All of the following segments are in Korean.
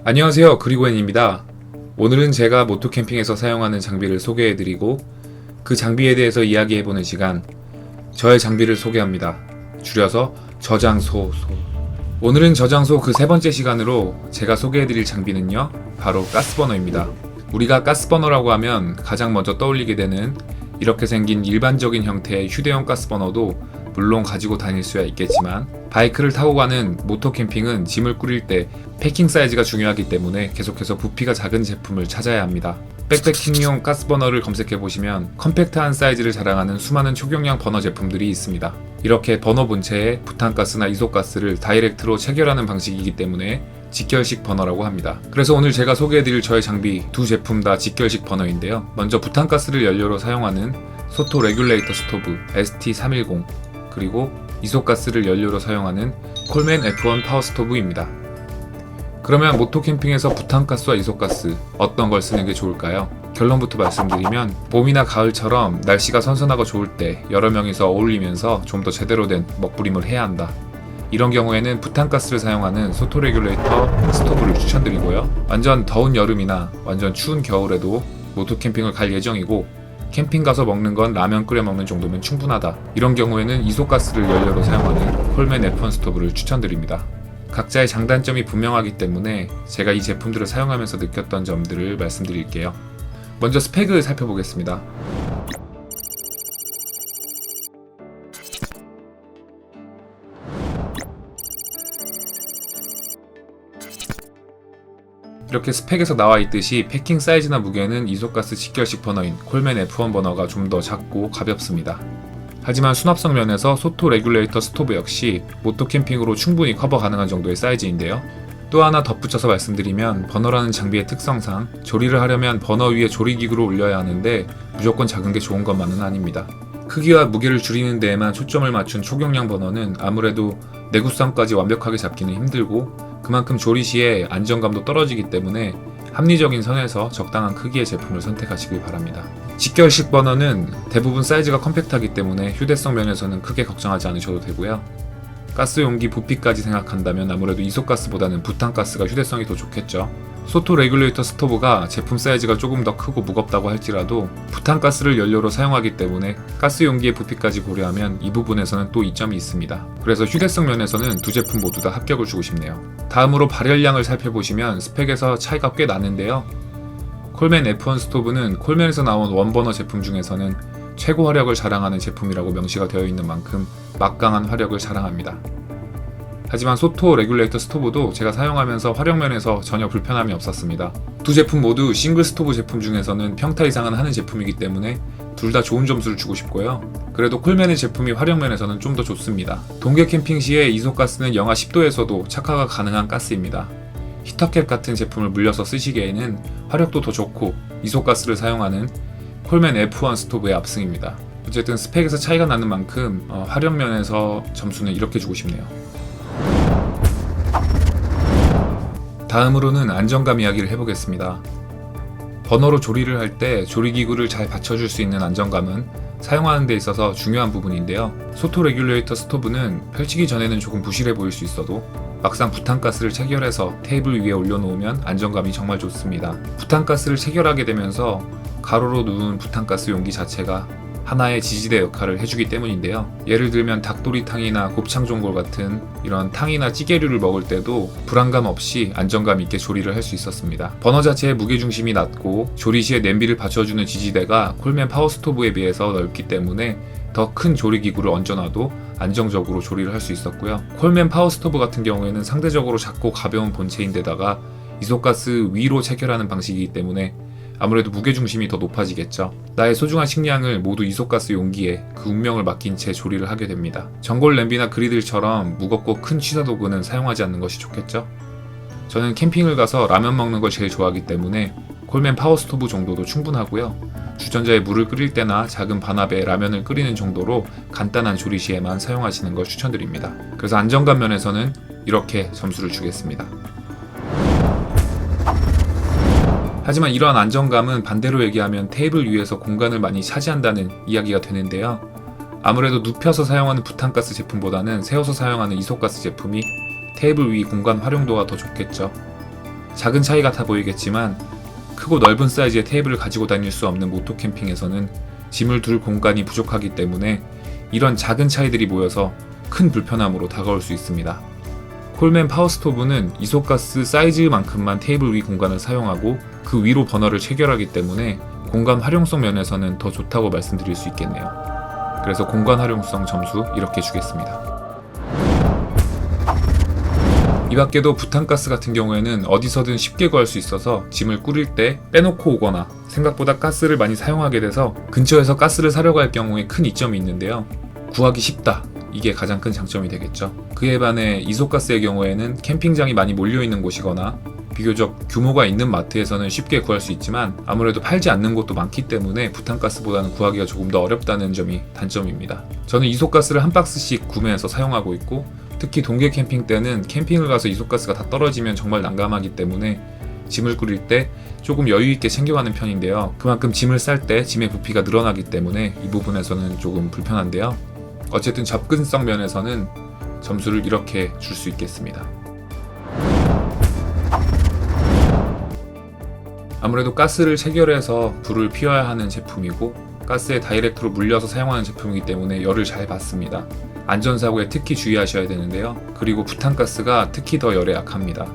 안녕하세요, 그리고엔입니다. 오늘은 제가 모토캠핑에서 사용하는 장비를 소개해드리고 그 장비에 대해서 이야기해보는 시간, 저의 장비를 소개합니다. 줄여서 저장소. 오늘은 저장소 그 세 번째 시간으로 제가 소개해드릴 장비는요, 바로 가스버너입니다. 우리가 가스버너라고 하면 가장 먼저 떠올리게 되는 이렇게 생긴 일반적인 형태의 휴대용 가스버너도 물론 가지고 다닐 수야 있겠지만, 바이크를 타고 가는 모토캠핑은 짐을 꾸릴 때 패킹 사이즈가 중요하기 때문에 계속해서 부피가 작은 제품을 찾아야 합니다. 백패킹용 가스버너를 검색해보시면 컴팩트한 사이즈를 자랑하는 수많은 초경량 버너 제품들이 있습니다. 이렇게 버너 본체에 부탄가스나 이소가스를 다이렉트로 체결하는 방식이기 때문에 직결식 버너라고 합니다. 그래서 오늘 제가 소개해드릴 저의 장비 두 제품 다 직결식 버너인데요. 먼저 부탄가스를 연료로 사용하는 소토 레귤레이터 스토브 ST310, 그리고 이소가스를 연료로 사용하는 콜맨 F1 파워 스토브입니다. 그러면 모토캠핑에서 부탄가스와 이소가스 어떤 걸 쓰는 게 좋을까요? 결론부터 말씀드리면, 봄이나 가을처럼 날씨가 선선하고 좋을 때 여러 명이서 어울리면서 좀 더 제대로 된 먹부림을 해야 한다. 이런 경우에는 부탄가스를 사용하는 소토 레귤레이터 스토브를 추천드리고요. 완전 더운 여름이나 완전 추운 겨울에도 모토캠핑을 갈 예정이고 캠핑 가서 먹는 건 라면 끓여 먹는 정도면 충분하다. 이런 경우에는 이소가스를 연료로 사용하는 콜맨 F1 스토브를 추천드립니다. 각자의 장단점이 분명하기 때문에 제가 이 제품들을 사용하면서 느꼈던 점들을 말씀드릴게요. 먼저 스펙을 살펴보겠습니다. 이렇게 스펙에서 나와 있듯이 패킹 사이즈나 무게는 이소가스 직결식 버너인 콜맨 F1 버너가 좀 더 작고 가볍습니다. 하지만 수납성 면에서 소토 레귤레이터 스토브 역시 모토캠핑으로 충분히 커버 가능한 정도의 사이즈인데요. 또 하나 덧붙여서 말씀드리면, 버너라는 장비의 특성상 조리를 하려면 버너 위에 조리기구를 올려야 하는데 무조건 작은 게 좋은 것만은 아닙니다. 크기와 무게를 줄이는 데에만 초점을 맞춘 초경량 버너는 아무래도 내구성까지 완벽하게 잡기는 힘들고, 그만큼 조리 시에 안정감도 떨어지기 때문에 합리적인 선에서 적당한 크기의 제품을 선택하시길 바랍니다. 직결식 버너는 대부분 사이즈가 컴팩트하기 때문에 휴대성 면에서는 크게 걱정하지 않으셔도 되고요. 가스 용기 부피까지 생각한다면 아무래도 이소가스보다는 부탄가스가 휴대성이 더 좋겠죠. 소토 레귤레이터 스토브가 제품 사이즈가 조금 더 크고 무겁다고 할지라도 부탄가스를 연료로 사용하기 때문에 가스 용기의 부피까지 고려하면 이 부분에서는 또 이점이 있습니다. 그래서 휴대성 면에서는 두 제품 모두 다 합격을 주고 싶네요. 다음으로 발열량을 살펴보시면 스펙에서 차이가 꽤 나는데요. 콜맨 F1 스토브는 콜맨에서 나온 원버너 제품 중에서는 최고 화력을 자랑하는 제품이라고 명시가 되어 있는 만큼 막강한 화력을 자랑합니다. 하지만 소토 레귤레이터 스토브도 제가 사용하면서 화력면에서 전혀 불편함이 없었습니다. 두 제품 모두 싱글 스토브 제품 중에서는 평타 이상은 하는 제품이기 때문에 둘 다 좋은 점수를 주고 싶고요. 그래도 콜맨의 제품이 화력면에서는 좀 더 좋습니다. 동계 캠핑 시에 이소가스는 영하 10도에서도 착화가 가능한 가스입니다. 히터캡 같은 제품을 물려서 쓰시기에는 화력도 더 좋고 이소가스를 사용하는 콜맨 F1 스토브의 압승입니다. 어쨌든 스펙에서 차이가 나는 만큼 화력면에서 점수는 이렇게 주고 싶네요. 다음으로는 안정감 이야기를 해보겠습니다. 버너로 조리를 할 때 조리기구를 잘 받쳐줄 수 있는 안정감은 사용하는 데 있어서 중요한 부분인데요. 소토 레귤레이터 스토브는 펼치기 전에는 조금 부실해 보일 수 있어도 막상 부탄가스를 체결해서 테이블 위에 올려놓으면 안정감이 정말 좋습니다. 부탄가스를 체결하게 되면서 가로로 누운 부탄가스 용기 자체가 하나의 지지대 역할을 해주기 때문인데요. 예를 들면 닭도리탕이나 곱창전골 같은 이런 탕이나 찌개류를 먹을 때도 불안감 없이 안정감 있게 조리를 할 수 있었습니다. 버너 자체의 무게중심이 낮고 조리 시에 냄비를 받쳐주는 지지대가 콜맨 파워스토브에 비해서 넓기 때문에 더 큰 조리기구를 얹어놔도 안정적으로 조리를 할 수 있었고요. 콜맨 파워스토브 같은 경우에는 상대적으로 작고 가벼운 본체인데다가 이소가스 위로 체결하는 방식이기 때문에 아무래도 무게중심이 더 높아지겠죠. 나의 소중한 식량을 모두 이소가스 용기에 그 운명을 맡긴 채 조리를 하게 됩니다. 전골 냄비나 그리들처럼 무겁고 큰 취사도구는 사용하지 않는 것이 좋겠죠. 저는 캠핑을 가서 라면 먹는 걸 제일 좋아하기 때문에 콜맨 파워스토브 정도도 충분하고요. 주전자에 물을 끓일 때나 작은 반합에 라면을 끓이는 정도로 간단한 조리 시에만 사용하시는 걸 추천드립니다. 그래서 안정감 면에서는 이렇게 점수를 주겠습니다. 하지만 이러한 안정감은 반대로 얘기하면 테이블 위에서 공간을 많이 차지한다는 이야기가 되는데요. 아무래도 눕혀서 사용하는 부탄가스 제품보다는 세워서 사용하는 이소가스 제품이 테이블 위 공간 활용도가 더 좋겠죠. 작은 차이 같아 보이겠지만 크고 넓은 사이즈의 테이블을 가지고 다닐 수 없는 모토 캠핑에서는 짐을 둘 공간이 부족하기 때문에 이런 작은 차이들이 모여서 큰 불편함으로 다가올 수 있습니다. 콜맨 파워스토브는 이소가스 사이즈만큼만 테이블 위 공간을 사용하고 그 위로 버너를 체결하기 때문에 공간 활용성 면에서는 더 좋다고 말씀드릴 수 있겠네요. 그래서 공간 활용성 점수 이렇게 주겠습니다. 이 밖에도 부탄가스 같은 경우에는 어디서든 쉽게 구할 수 있어서 짐을 꾸릴 때 빼놓고 오거나 생각보다 가스를 많이 사용하게 돼서 근처에서 가스를 사려고 할 경우에 큰 이점이 있는데요. 구하기 쉽다. 이게 가장 큰 장점이 되겠죠. 그에 반해 이소가스의 경우에는 캠핑장이 많이 몰려있는 곳이거나 비교적 규모가 있는 마트에서는 쉽게 구할 수 있지만 아무래도 팔지 않는 곳도 많기 때문에 부탄가스보다는 구하기가 조금 더 어렵다는 점이 단점입니다. 저는 이소가스를 한 박스씩 구매해서 사용하고 있고 특히 동계 캠핑 때는 캠핑을 가서 이소가스가 다 떨어지면 정말 난감하기 때문에 짐을 꾸릴 때 조금 여유있게 챙겨가는 편인데요. 그만큼 짐을 쌀 때 짐의 부피가 늘어나기 때문에 이 부분에서는 조금 불편한데요. 어쨌든 접근성 면에서는 점수를 이렇게 줄 수 있겠습니다. 아무래도 가스를 체결해서 불을 피워야 하는 제품이고 가스에 다이렉트로 물려서 사용하는 제품이기 때문에 열을 잘 받습니다. 안전사고에 특히 주의하셔야 되는데요. 그리고 부탄가스가 특히 더 열에 약합니다.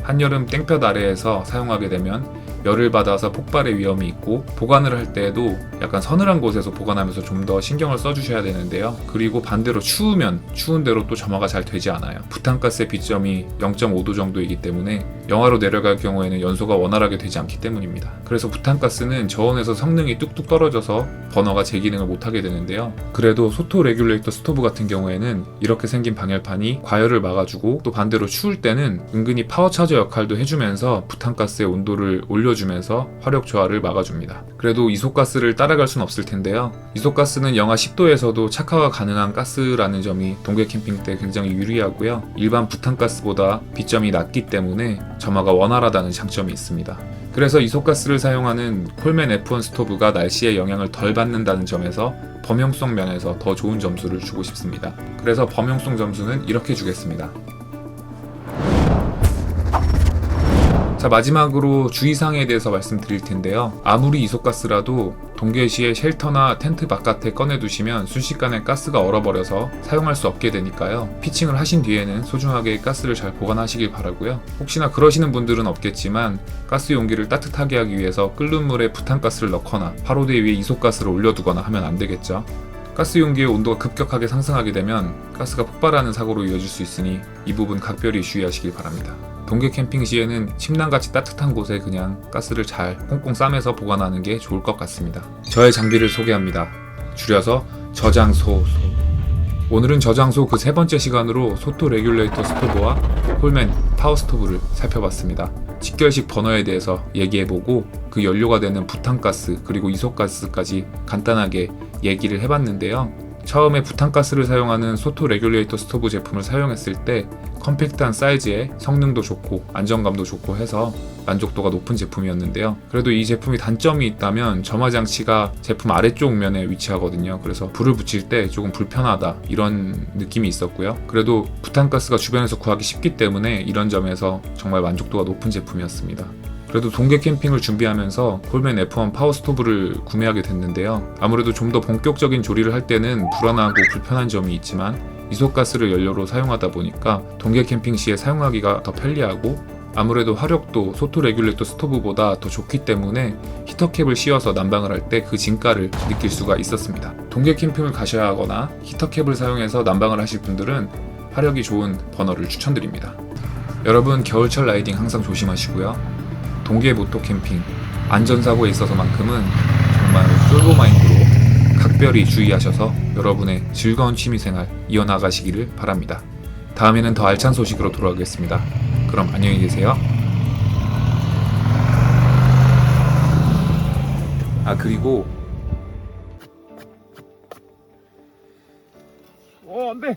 한여름 땡볕 아래에서 사용하게 되면 열을 받아서 폭발의 위험이 있고 보관을 할 때에도 약간 서늘한 곳에서 보관하면서 좀 더 신경을 써주셔야 되는데요. 그리고 반대로 추우면 추운 대로 또 점화가 잘 되지 않아요. 부탄가스의 비점이 0.5도 정도이기 때문에 영하로 내려갈 경우에는 연소가 원활하게 되지 않기 때문입니다. 그래서 부탄가스는 저온에서 성능이 뚝뚝 떨어져서 버너가 제 기능을 못하게 되는데요. 그래도 소토 레귤레이터 스토브 같은 경우에는 이렇게 생긴 방열판이 과열을 막아주고 또 반대로 추울 때는 은근히 파워차저 역할도 해주면서 부탄가스의 온도를 올려주면서 화력 저하를 막아줍니다. 그래도 이소가스를 따라갈 순 없을 텐데요. 이소가스는 영하 10도에서도 착화가 가능한 가스라는 점이 동계 캠핑 때 굉장히 유리하고요. 일반 부탄가스보다 비점이 낮기 때문에 점화가 원활하다는 장점이 있습니다. 그래서 이소가스를 사용하는 콜맨 F1 스토브가 날씨에 영향을 덜 받는다는 점에서 범용성 면에서 더 좋은 점수를 주고 싶습니다. 그래서 범용성 점수는 이렇게 주겠습니다. 자, 마지막으로 주의사항에 대해서 말씀드릴 텐데요. 아무리 이소가스라도 동계시에 쉘터나 텐트 바깥에 꺼내두시면 순식간에 가스가 얼어버려서 사용할 수 없게 되니까요. 피칭을 하신 뒤에는 소중하게 가스를 잘 보관하시길 바라고요. 혹시나 그러시는 분들은 없겠지만 가스 용기를 따뜻하게 하기 위해서 끓는 물에 부탄가스를 넣거나 화로대 위에 이소가스를 올려두거나 하면 안 되겠죠. 가스 용기의 온도가 급격하게 상승하게 되면 가스가 폭발하는 사고로 이어질 수 있으니 이 부분 각별히 주의하시길 바랍니다. 동계 캠핑 시에는 침낭같이 따뜻한 곳에 그냥 가스를 잘 꽁꽁 싸매서 보관하는 게 좋을 것 같습니다. 저의 장비를 소개합니다. 줄여서 저장소. 오늘은 저장소 그 세 번째 시간으로 소토 레귤레이터 스토브와 콜맨 파워스토브를 살펴봤습니다. 직결식 버너에 대해서 얘기해보고 그 연료가 되는 부탄가스 그리고 이소가스까지 간단하게 얘기를 해봤는데요. 처음에 부탄가스를 사용하는 소토 레귤레이터 스토브 제품을 사용했을 때 컴팩트한 사이즈에 성능도 좋고 안정감도 좋고 해서 만족도가 높은 제품이었는데요. 그래도 이 제품이 단점이 있다면 점화 장치가 제품 아래쪽 면에 위치하거든요. 그래서 불을 붙일 때 조금 불편하다 이런 느낌이 있었고요. 그래도 부탄가스가 주변에서 구하기 쉽기 때문에 이런 점에서 정말 만족도가 높은 제품이었습니다. 그래도 동계 캠핑을 준비하면서 콜맨 F1 파워스토브를 구매하게 됐는데요. 아무래도 좀 더 본격적인 조리를 할 때는 불안하고 불편한 점이 있지만 이소가스를 연료로 사용하다 보니까 동계 캠핑 시에 사용하기가 더 편리하고 아무래도 화력도 소토 레귤레이터 스토브보다 더 좋기 때문에 히터캡을 씌워서 난방을 할 때 그 진가를 느낄 수가 있었습니다. 동계 캠핑을 가셔야 하거나 히터캡을 사용해서 난방을 하실 분들은 화력이 좋은 버너를 추천드립니다. 여러분 겨울철 라이딩 항상 조심하시고요. 동계 모토 캠핑 안전사고에 있어서만큼은 정말 솔로 마인드로 각별히 주의하셔서 여러분의 즐거운 취미생활 이어나가시기를 바랍니다. 다음에는 더 알찬 소식으로 돌아오겠습니다. 그럼 안녕히 계세요. 그리고 안돼.